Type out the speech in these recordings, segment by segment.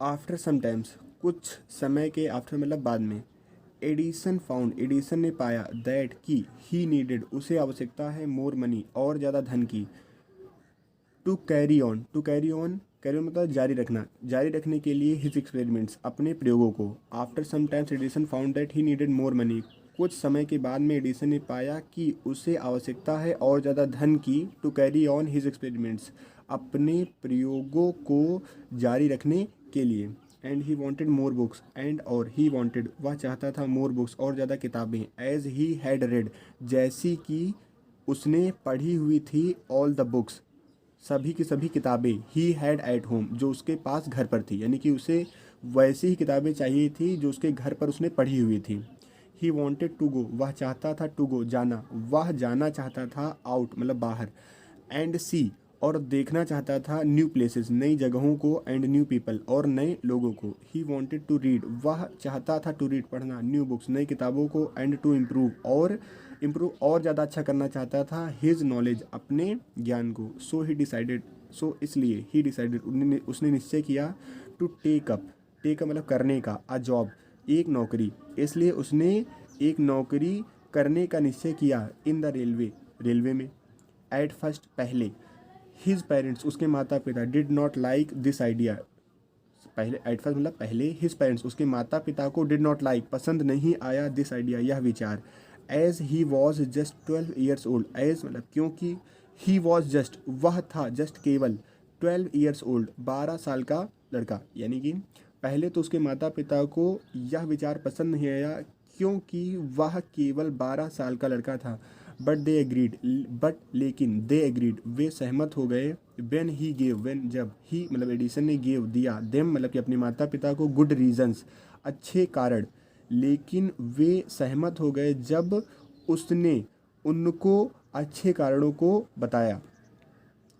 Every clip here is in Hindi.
आफ्टर समटाइम्स, कुछ समय के आफ्टर मतलब बाद में, एडिसन ने पाया दैट कि ही नीडेड, उसे आवश्यकता है, मोर मनी, और ज़्यादा धन की, टू कैरी ऑन मतलब जारी रखना, जारी रखने के लिए हिज एक्सपेरिमेंट्स, अपने प्रयोगों को। After some times Edison found that he needed more money, कुछ समय के बाद में एडिसन ने पाया कि उसे आवश्यकता है और ज़्यादा धन की, to carry on his experiments, अपने प्रयोगों को जारी रखने के लिए। And he wanted more books, and और ही वॉन्टेड वह चाहता था, मोर बुक्स और ज़्यादा किताबें, एज ही हैड रेड, जैसी कि उसने पढ़ी हुई थी, ऑल द बुक्स, सभी की सभी किताबें, ही हैड एट होम, जो उसके पास घर पर थी, यानी कि उसे वैसी ही किताबें चाहिए थी जो उसके घर पर उसने पढ़ी हुई थी। ही वॉन्टेड टू गो, वह चाहता था, टू गो जाना, वह जाना चाहता था, आउट मतलब बाहर, एंड सी और देखना चाहता था, न्यू प्लेसेस नई जगहों को, एंड न्यू पीपल और नए लोगों को। ही वॉन्टेड टू रीड, वह चाहता था, टू रीड पढ़ना, न्यू बुक्स नई किताबों को, एंड टू इम्प्रूव और ज़्यादा अच्छा करना चाहता था, हिज नॉलेज अपने ज्ञान को। सो ही डिसाइडेड, सो इसलिए, ही डिसाइडेड उसने निश्चय किया, टू टेक अप मतलब करने का, अ जॉब एक नौकरी, इसलिए उसने एक नौकरी करने का निश्चय किया, इन द रेलवे में। एट फर्स्ट पहले, हिज पेरेंट्स उसके माता पिता, did not like this idea, पहले एट फर्स्ट मतलब पहले, हिज पेरेंट्स उसके माता पिता को, डिड नॉट लाइक पसंद नहीं आया, दिस आइडिया यह विचार। As he was just 12 years old, as मतलब क्योंकि, ही वॉज जस्ट वह था, जस्ट केवल, 12 ईयर्स ओल्ड 12 साल का लड़का, यानी कि पहले तो उसके माता पिता को यह विचार पसंद नहीं आया क्योंकि वह केवल 12 साल का लड़का था। बट लेकिन दे एग्रीड वे सहमत हो गए, वेन जब ही मतलब एडिसन ने गेव दिया, देम मतलब कि अपने माता पिता को, गुड रीजंस अच्छे कारण, लेकिन वे सहमत हो गए जब उसने उनको अच्छे कारणों को बताया,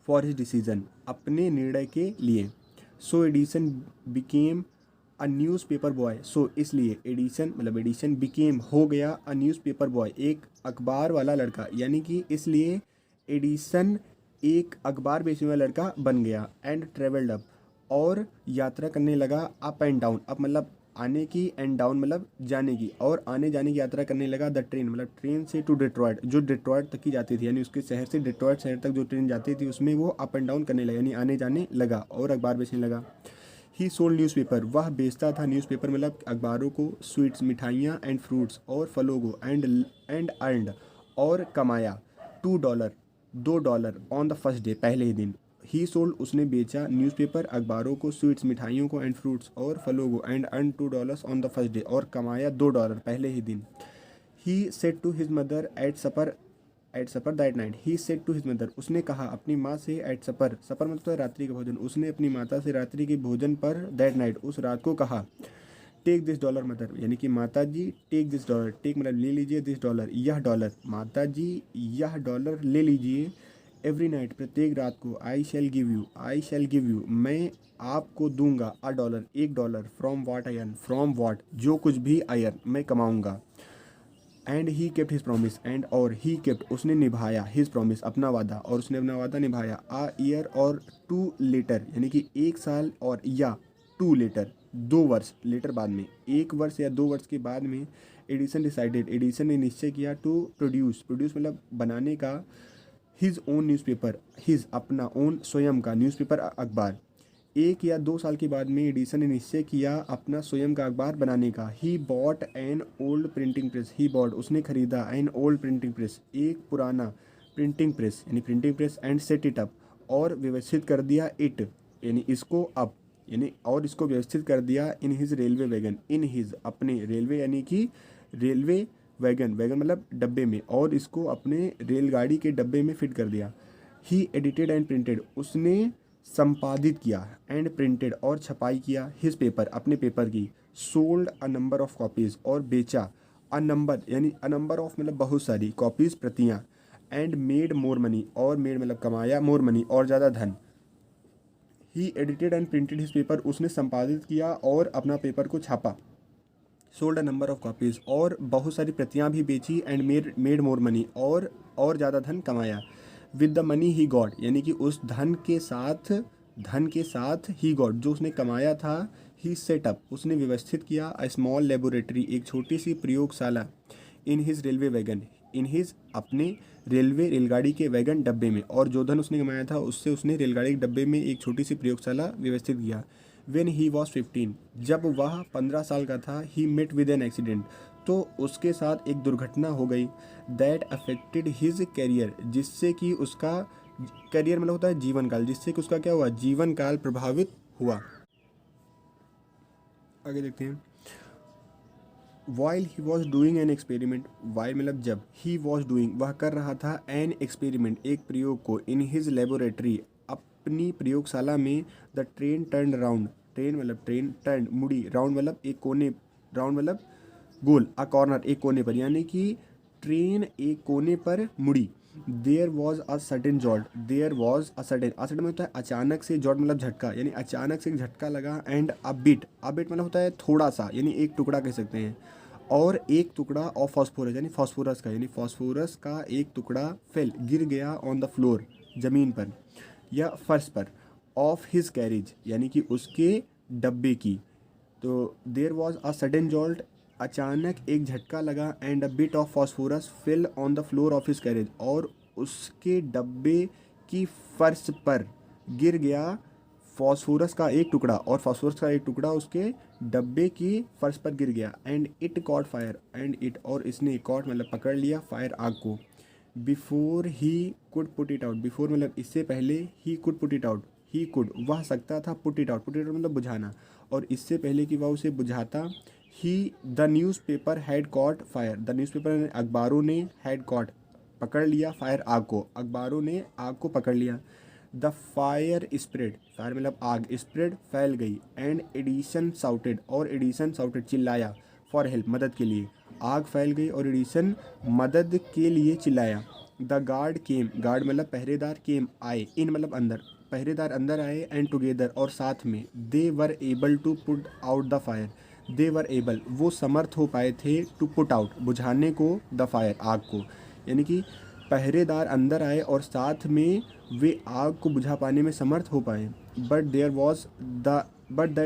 फॉर हिज डिसीजन अपने निर्णय के लिए। So Edison became a newspaper boy, so इसलिए एडिशन बिकेम हो गया, अ न्यूज़पेपर बॉय एक अखबार वाला लड़का, यानी कि इसलिए एडिसन एक अखबार बेचने वाला लड़का बन गया। एंड ट्रेवल्ड अप और यात्रा करने लगा, अप एंड डाउन, अप मतलब आने की, एंड डाउन मतलब जाने की, और आने जाने की यात्रा करने लगा, द ट्रेन मतलब ट्रेन से, टू डिट्रॉयट जो डिट्रॉयट तक की जाती थी, यानी उसके शहर से डिट्रॉयट शहर तक जो ट्रेन जाती थी उसमें वो अप एंड डाउन करने लगा, यानी आने जाने लगा और अखबार बेचने लगा। ही सोल्ड न्यूज़पेपर, वह बेचता था न्यूज़पेपर मतलब अखबारों को, स्वीट्स मिठाइयाँ, एंड फ्रूट्स और फलों को, एंड अर्नड और कमाया, $2 $2 ऑन द फर्स्ट डे पहले ही दिन। ही सोल्ड उसने बेचा, न्यूज़पेपर अखबारों को, स्वीट्स मिठाइयों को, एंड फ्रूट्स और फलों को, and earn $2 on the first day और कमाया $2 पहले ही दिन। He said to his mother at supper that night, he said to his mother उसने कहा अपनी माँ से, एट सपर, सपर मतलब तो रात्रि का भोजन, उसने अपनी माता से रात्रि के भोजन पर, दैट नाइट उस रात को कहा, टेक दिस डॉलर मदर, यानी कि माता जी, टेक दिस डॉलर, टेक मतलब ले लीजिए, दिस डॉलर यह डॉलर, माता जी यह डॉलर ले लीजिए, एवरी नाइट प्रत्येक रात को, आई शैल गिव यू मैं आपको दूंगा, $1 $1, फ्रॉम वाट जो कुछ भी आयन मैं कमाऊंगा। And he kept his promise, and और ही केप्ट उसने निभाया, हिज प्रॉमिस अपना वादा, और उसने अपना वादा निभाया, आ ईयर और 2 लेटर, यानी कि 1 साल और या 2 लेटर 2 वर्ष, लेटर बाद में 1 वर्ष या 2 वर्ष के बाद में, एडिसन ने निश्चय किया, टू प्रोड्यूस मतलब बनाने का, हिज ओन न्यूज़पेपर, हिज अपना, ओन स्वयं का न्यूज़पेपर अखबार। 1 या 2 साल के बाद में एडिसन ने निश्चय किया अपना स्वयं का अखबार बनाने का। He bought an old printing press, he bought उसने खरीदा, एन ओल्ड प्रिंटिंग प्रेस एक पुराना प्रिंटिंग प्रेस, यानी printing press, and set it up और व्यवस्थित कर दिया, इट यानी इसको अप, यानी और इसको व्यवस्थित कर दिया, in his railway wagon, in his अपने रेलवे, यानी कि रेलवे वैगन, वैगन मतलब डब्बे में, और इसको अपने रेलगाड़ी के डब्बे में फिट कर दिया। ही एडिटेड एंड प्रिंटेड उसने संपादित किया, एंड प्रिंटेड और छपाई किया, हिज पेपर अपने पेपर की, sold a number of copies और बेचा, अ नंबर यानी अ नंबर ऑफ मतलब बहुत सारी, कॉपीज़ प्रतियाँ, एंड मेड मोर मनी और मेड मतलब कमाया, मोर मनी और ज़्यादा धन। He edited and printed his paper उसने संपादित किया और अपना पेपर को छापा, sold a number of copies और बहुत सारी प्रतियाँ भी बेची, एंड मेड मोर मनी और ज़्यादा धन कमाया। With the money he got, यानी कि उस धन के साथ ही गॉट जो उसने कमाया था, ही सेटअप, उसने व्यवस्थित किया अ स्मॉल लेबोरेटरी, एक छोटी सी प्रयोगशाला in his railway wagon, in his अपने रेलगाड़ी के वैगन डब्बे में, और जो धन उसने कमाया था उससे उसने रेलगाड़ी के डब्बे में एक छोटी सी प्रयोगशाला व्यवस्थित किया। वेन ही वॉज 15, जब वह 15 साल का था, he met with an accident, तो उसके साथ एक दुर्घटना हो गई। दैट अफेक्टेड हिज कैरियर, जिससे कि उसका करियर मतलब होता है जीवन काल, जिससे कि उसका क्या हुआ, जीवन काल प्रभावित हुआ। आगे देखते हैं। While he was doing an experiment, while मतलब जब, ही वॉज डूइंग वह कर रहा था, एन एक्सपेरिमेंट एक प्रयोग को, इन हिज लेबोरेटरी अपनी प्रयोगशाला में, the train turn round, train मतलब ट्रेन, टर्न मुड़ी, राउंड मतलब एक कोने, राउंड मतलब गोल, अ कॉर्नर एक कोने पर, यानी कि ट्रेन एक कोने पर मुड़ी। There was a sudden jolt, there was a sudden, a sudden में होता है अचानक से, जॉल्ट मतलब झटका, यानी अचानक से एक झटका लगा, एंड अ बिट मतलब होता है थोड़ा सा, यानी एक टुकड़ा कह सकते हैं, और एक टुकड़ा ऑफ फॉस्फोरस, यानी फॉस्फोरस का, यानी फॉस्फोरस का एक टुकड़ा फेल गिर गया ऑन द फ्लोर, जमीन पर या फर्श पर, ऑफ हिज कैरेज यानी कि उसके डब्बे की। तो there was a sudden jolt, अचानक एक झटका लगा, and a bit of phosphorus fell on the floor of his carriage, और उसके डब्बे की फर्श पर गिर गया फॉस्फोरस का एक टुकड़ा, और फॉस्फोरस का एक टुकड़ा उसके डब्बे की फर्श पर गिर गया। And it caught fire, and it और इसने कॉट मतलब पकड़ लिया, फायर आग को। Before he could put it out, before मतलब इससे पहले, he could put it out, he could वह सकता था, पुट इट आउट मतलब बुझाना, और इससे पहले कि वह उसे बुझाता, he the newspaper had caught fire, the newspaper अखबारों ने, हैड कॉट पकड़ लिया, फायर आग को, अखबारों ने आग को पकड़ लिया। द फायर स्प्रेड, फायर मतलब आग, स्प्रेड फैल गई, एंड एडिशन साउटेड, और एडिशन साउटेड चिल्लाया, फॉर हेल्प मदद के लिए, आग फैल गई और एडिशन मदद के लिए चिल्लाया। द गार्ड केम, गार्ड मतलब पहरेदार, केम आए, इन मतलब अंदर, पहरेदार अंदर आए, एंड टुगेदर और साथ में, they were able to put out the fire, they were able वो समर्थ हो पाए थे, टू पुट आउट बुझाने को, द फायर आग को, यानी कि पहरेदार अंदर आए और साथ में वे आग को बुझा पाने में समर्थ हो पाए। But that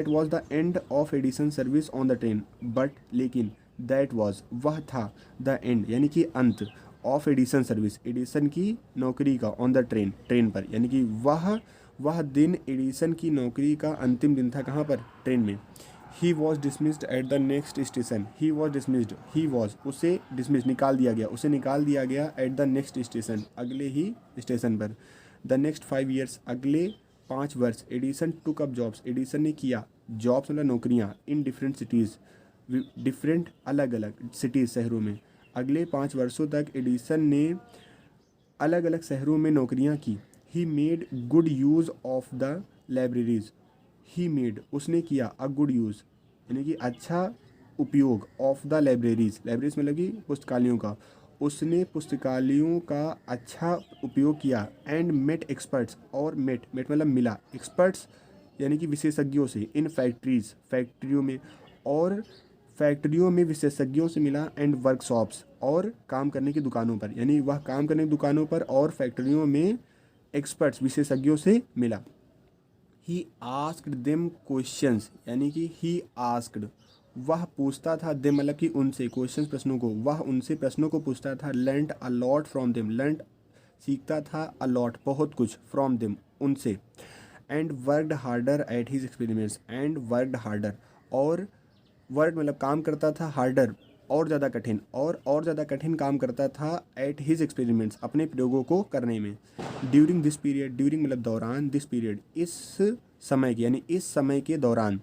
was the end of Edison service on the train, but लेकिन, दैट वॉज वह था, द एंड यानी कि अंत, ऑफ एडिसन सर्विस एडिसन की नौकरी का, ऑन द ट्रेन ट्रेन पर, यानी कि वह दिन एडिसन की नौकरी का अंतिम दिन था, कहाँ पर, ट्रेन में। He was dismissed at the next station, he was dismissed, he was उसे डिसमिस निकाल दिया गया, उसे निकाल दिया गया, एट द नेक्स्ट स्टेशन अगले ही स्टेशन पर। द नेक्स्ट 5 years अगले 5 वर्ष, Edison took up jobs Edison ने किया, जॉब्स मतलब नौकरियाँ, इन डिफरेंट सिटीज़ डिफरेंट अलग अलग सिटीज़ शहरों में। अगले 5 वर्षों तक एडिसन ने अलग अलग शहरों में नौकरियां की। He made good use of the libraries, he made उसने किया, अ गुड यूज़ यानी कि अच्छा उपयोग, ऑफ द लाइब्रेरीज, लाइब्रेरीज मतलब कि पुस्तकालयों का, उसने पुस्तकालयों का अच्छा उपयोग किया। एंड मेट एक्सपर्ट्स, और मेट मतलब मिला, एक्सपर्ट्स यानी कि विशेषज्ञों से, इन फैक्ट्रीज फैक्ट्रियों में, और फैक्ट्रियों में विशेषज्ञों से मिला, एंड वर्कशॉप्स और काम करने की दुकानों पर, यानी वह काम करने की दुकानों पर और फैक्ट्रियों में एक्सपर्ट्स विशेषज्ञों से मिला। ही आस्क्ड देम क्वेश्चंस, यानी कि ही आस्क्ड वह पूछता था, देम मतलब कि उनसे, क्वेश्चंस प्रश्नों को, वह उनसे प्रश्नों को पूछता था। Learned a lot from them, learned सीखता था, अ लॉट बहुत कुछ, फ्रॉम देम उनसे। And worked harder at his experiments, and worked harder और वर्क मतलब काम करता था, हार्डर और ज़्यादा कठिन, और ज़्यादा कठिन काम करता था, एट हिज एक्सपेरिमेंट्स अपने प्रयोगों को करने में। ड्यूरिंग दिस पीरियड, ड्यूरिंग मतलब दौरान, दिस पीरियड इस समय के, यानी इस समय के दौरान।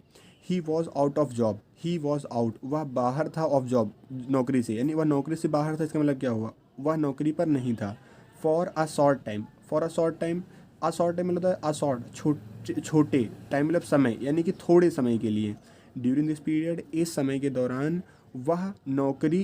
He was out of job, he was out वह बाहर था, ऑफ जॉब नौकरी से, यानी वह नौकरी से बाहर था, इसका मतलब क्या हुआ, वह नौकरी पर नहीं था। For a short time, for a short time, a short time मतलब होता है अ शॉर्ट छोटे, टाइम मतलब समय, यानी कि थोड़े समय के लिए। ड्यूरिंग दिस पीरियड इस समय के दौरान, वह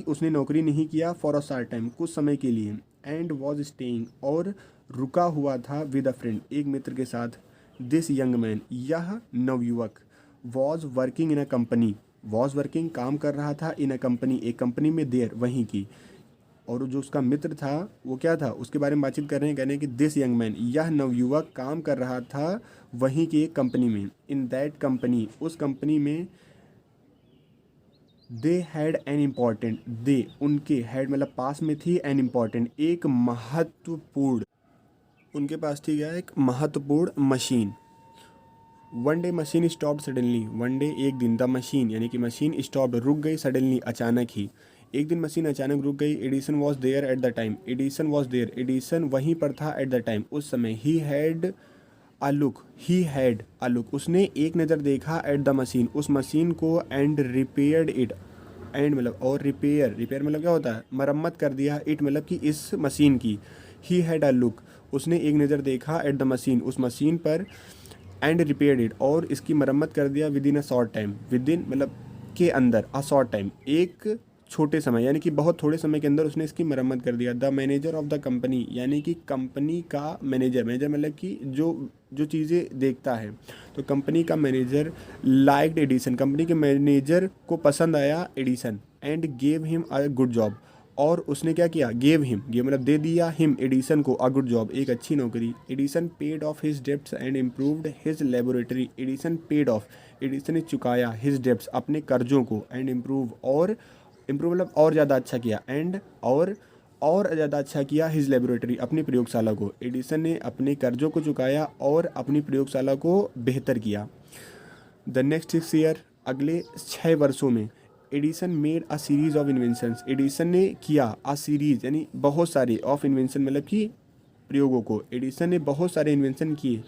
उसने नौकरी नहीं किया, फॉर अ शॉर्ट टाइम कुछ समय के लिए। एंड वॉज स्टेइंग और रुका हुआ था, विद अ फ्रेंड एक मित्र के साथ। दिस यंग मैन यह नवयुवक, was working in a company, was working काम कर रहा था, इन अ कंपनी एक कंपनी में, देयर वहीं की। और जो उसका मित्र था वो क्या था, उसके बारे में बातचीत कर रहे हैं, कह रहे हैं कि दिस यंग मैन, यह नवयुवक काम कर रहा था वहीं की एक कंपनी में। इन दैट कंपनी, उस कंपनी में, दे हैड एन इम्पॉर्टेंट, दे उनके, हैड मतलब पास में थी, एन इम्पॉर्टेंट एक महत्वपूर्ण, उनके पास थी क्या, एक महत्वपूर्ण machine. One day machine stop suddenly, one day एक दिन, द मशीन यानी कि मशीन स्टॉप रुक गई, सडनली अचानक ही, एक दिन मशीन अचानक रुक गई। Edison was there at the time, Edison was there, Edison वहीं पर था, एट द टाइम उस समय। He had a look, he had a look उसने एक नज़र देखा, एट द मशीन उस मशीन को, एंड रिपेयर्ड इट, एंड मतलब और, रिपेयर, रिपेयर मतलब क्या होता है, मरम्मत कर दिया, इट मतलब कि इस मशीन की। ही हैड अ लुक उसने एक नज़र देखा, एट द मशीन उस मशीन पर, एंड रिपेयर्ड इट और इसकी मरम्मत कर दिया, with in a short time, with in मतलब के अंदर, अ शॉर्ट टाइम एक छोटे समय यानी कि बहुत थोड़े समय के अंदर उसने इसकी मरम्मत कर दिया। The manager of the company यानी कि कंपनी का मैनेजर, मैनेजर मतलब कि जो जो चीज़ें देखता है, तो कंपनी का मैनेजर लाइक्ड एडिसन, कंपनी के मैनेजर को पसंद आया Edison, and gave him a good job और उसने क्या किया, गेव हिम, गेव मतलब दे दिया, हिम एडिसन को, अ गुड जॉब एक अच्छी नौकरी। Edison paid of his debts and improved his laboratory, Edison paid of, Edison ने चुकाया, हिज डेब्ट्स अपने कर्जों को, एंड इम्प्रूव और, इम्प्रूव मतलब और ज़्यादा अच्छा किया, एंड और ज़्यादा अच्छा किया, हिज लेबोरेटरी अपनी प्रयोगशाला को। एडिसन ने अपने कर्जों को चुकाया और अपनी प्रयोगशाला को बेहतर किया। द नेक्स्ट 6 ईयर अगले 6 वर्षों में, Edison made a series of inventions, Edison ने किया अ सीरीज यानी बहुत सारे, ऑफ इन्वेंशन मतलब कि प्रयोगों को, एडिसन ने बहुत सारे इन्वेंशन किए।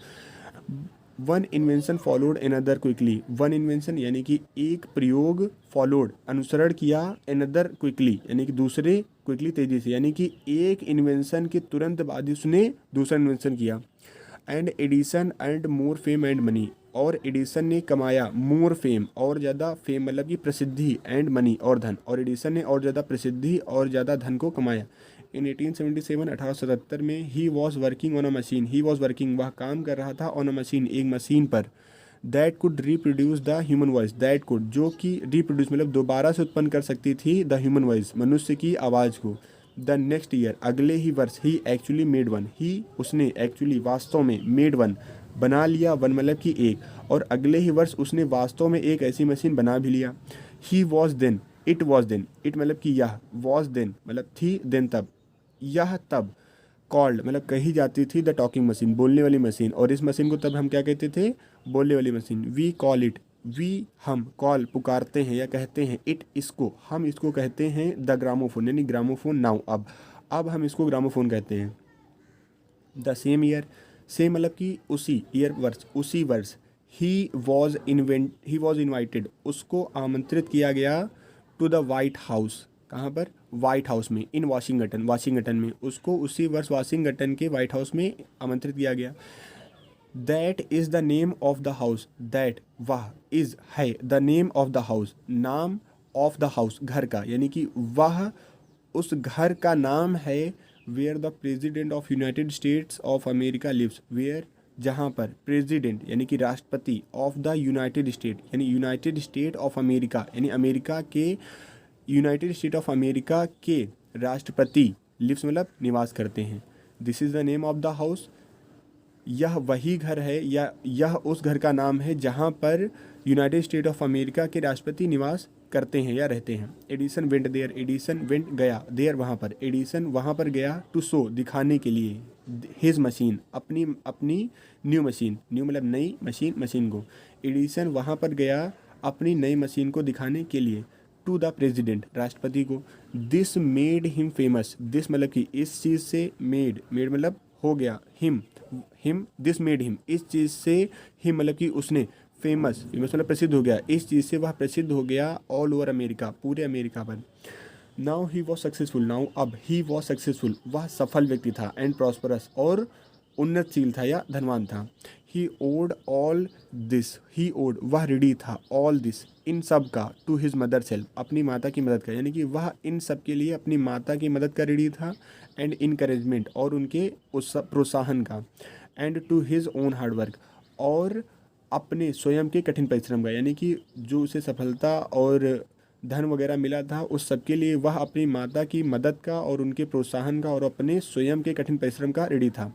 One invention followed another quickly, one invention यानी कि एक प्रयोग, फॉलोड अनुसरण किया, अनदर क्विकली यानी कि दूसरे, क्विकली तेजी से, यानी कि एक इन्वेंशन के तुरंत बाद उसने दूसरा इन्वेंशन किया। And Edison and more fame and money और एडिसन ने कमाया मोर फेम और ज़्यादा, फेम मतलब कि प्रसिद्धि, एंड मनी और धन, और एडिसन ने और ज़्यादा प्रसिद्धि और ज़्यादा धन को कमाया। इन 1877 1877 में, he was working on a machine, he was working वह काम कर रहा था, ऑन अ मशीन एक मशीन पर, that could reproduce the human voice, that could जो कि रिप्रोड्यूस मतलब दोबारा से उत्पन्न कर सकती थी, द ह्यूमन वॉइस मनुष्य की आवाज़ को। द नेक्स्ट ईयर अगले ही वर्ष, ही एक्चुअली मेड वन, ही उसने एक्चुअली वास्तव में, मेड वन बना लिया, वन मतलब कि एक, और अगले ही वर्ष उसने वास्तव में एक ऐसी मशीन बना भी लिया। He was then, it was then, it मतलब कि यह, वॉज देन मतलब थी, देन तब, यह तब, कॉल्ड मतलब कही जाती थी, द टॉकिंग मशीन बोलने वाली मशीन, और इस मशीन को तब हम क्या कहते थे, बोलने वाली machine. We call it, we हम, कॉल पुकारते हैं या कहते हैं, इट इसको, हम इसको कहते हैं, द ग्रामोफोन यानी ग्रामोफोन नाउ अब हम इसको ग्रामोफोन कहते हैं। द सेम ईयर, सेम मतलब कि उसी, ईयर वर्ष, उसी वर्ष, ही वॉज इन्वाइटेड उसको आमंत्रित किया गया, टू द वाइट हाउस, कहाँ पर, वाइट हाउस में, इन वाशिंगटन, वाशिंगटन में उसको उसी वर्ष वाशिंगटन के वाइट हाउस में आमंत्रित किया गया। That is the name of the house, that वह, इज़ है, the name of the house नाम, ऑफ द हाउस घर का, यानी कि वह उस घर का नाम है, where the president of United States of America lives, where जहाँ पर प्रेसिडेंट यानी कि राष्ट्रपति, ऑफ द यूनाइटेड स्टेट यानी यूनाइटेड स्टेट ऑफ अमेरिका यानी अमेरिका के, यूनाइटेड स्टेट ऑफ अमेरिका के राष्ट्रपति, लिव्स मतलब निवास करते हैं। This is the name of the house, यह वही घर है या यह उस घर का नाम है जहाँ पर यूनाइटेड स्टेट ऑफ अमेरिका के राष्ट्रपति निवास करते हैं या रहते हैं। Edison went there, Edison went गया, देयर वहाँ पर, एडिसन वहाँ पर गया, टू शो दिखाने के लिए, हिज मशीन अपनी अपनी न्यू मशीन, न्यू मतलब नई मशीन, मशीन को, एडिसन वहाँ पर गया अपनी नई मशीन को दिखाने के लिए, टू द प्रेसिडेंट राष्ट्रपति को। This made him famous, this मतलब कि इस चीज़ से, मेड, मेड मतलब हो गया, हिम दिस मेड हिम इस चीज़ से, हिम मतलब कि उसने, फेमस, फेमस मतलब प्रसिद्ध हो गया, इस चीज़ से वह प्रसिद्ध हो गया, ऑल ओवर अमेरिका पूरे अमेरिका पर। Now he was successful, now अब, ही वॉज सक्सेसफुल वह सफल व्यक्ति था, एंड प्रॉस्परस और उन्नतशील था या धनवान था। He owed all this, he owed वह ऋणी था, ऑल दिस इन सब का, टू हिज मदर सेल्फ अपनी माता की मदद का, यानी कि वह इन सब के लिए अपनी माता की मदद का ऋणी था, एंड इनकरेजमेंट और उनके उस प्रोत्साहन का, and to his own hard work और अपने स्वयं के कठिन परिश्रम का, यानी कि जो उसे सफलता और धन वगैरह मिला था, उस सब के लिए वह अपनी माता की मदद का और उनके प्रोत्साहन का और अपने स्वयं के कठिन परिश्रम का ऋणी था।